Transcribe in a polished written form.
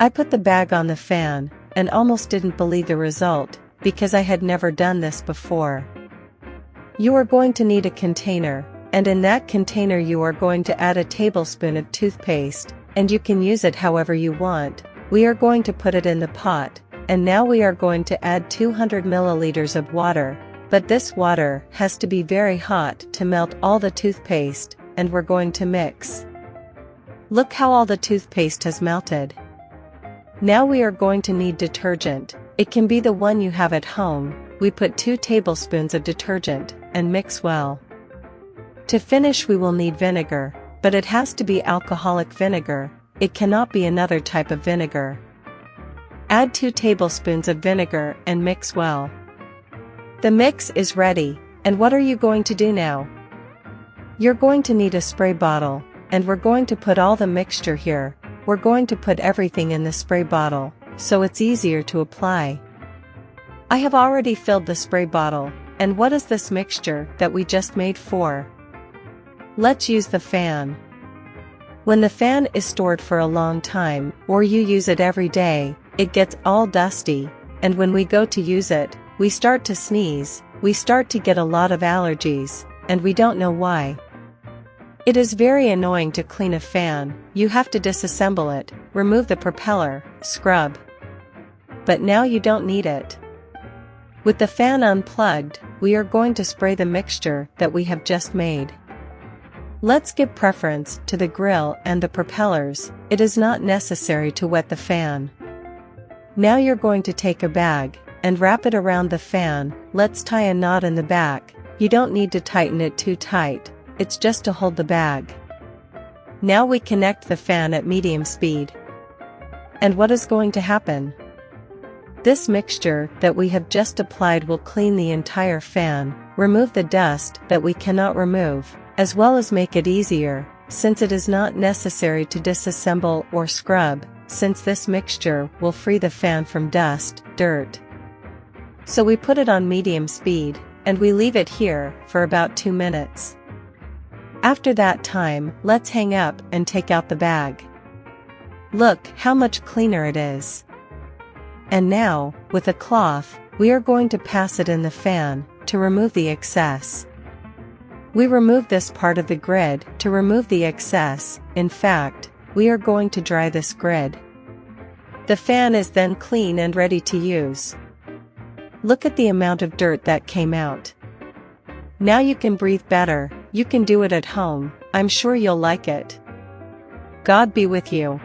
I put the bag on the fan, and almost didn't believe the result, because I had never done this before. You are going to need a container, and in that container you are going to add a tablespoon of toothpaste, and you can use it however you want. We are going to put it in the pot, and now we are going to add 200 milliliters of water, but this water has to be very hot to melt all the toothpaste, and we're going to mix. Look how all the toothpaste has melted. Now we are going to need detergent. It can be the one you have at home. We put 2 tablespoons of detergent, and mix well. To finish we will need vinegar, but it has to be alcoholic vinegar, it cannot be another type of vinegar. Add 2 tablespoons of vinegar and mix well. The mix is ready, and what are you going to do now? You're going to need a spray bottle, and we're going to put all the mixture here. We're going to put everything in the spray bottle, so it's easier to apply. I have already filled the spray bottle, and what is this mixture that we just made for? Let's use the fan. When the fan is stored for a long time, or you use it every day, it gets all dusty, and when we go to use it, we start to sneeze, we start to get a lot of allergies, and we don't know why. It is very annoying to clean a fan. You have to disassemble it, remove the propeller, scrub. But now you don't need it. With the fan unplugged, we are going to spray the mixture that we have just made. Let's give preference to the grill and the propellers. It is not necessary to wet the fan. Now you're going to take a bag and wrap it around the fan. Let's tie a knot in the back. You don't need to tighten it too tight, it's just to hold the bag. Now we connect the fan at medium speed. And what is going to happen? This mixture that we have just applied will clean the entire fan, remove the dust that we cannot remove, as well as make it easier, since it is not necessary to disassemble or scrub, since this mixture will free the fan from dust, dirt. So we put it on medium speed, and we leave it here for about 2 minutes. After that time, let's hang up and take out the bag. Look how much cleaner it is. And now, with a cloth, we are going to pass it in the fan to remove the excess. We remove this part of the grid to remove the excess. In fact, we are going to dry this grid. The fan is then clean and ready to use. Look at the amount of dirt that came out. Now you can breathe better. You can do it at home. I'm sure you'll like it. God be with you.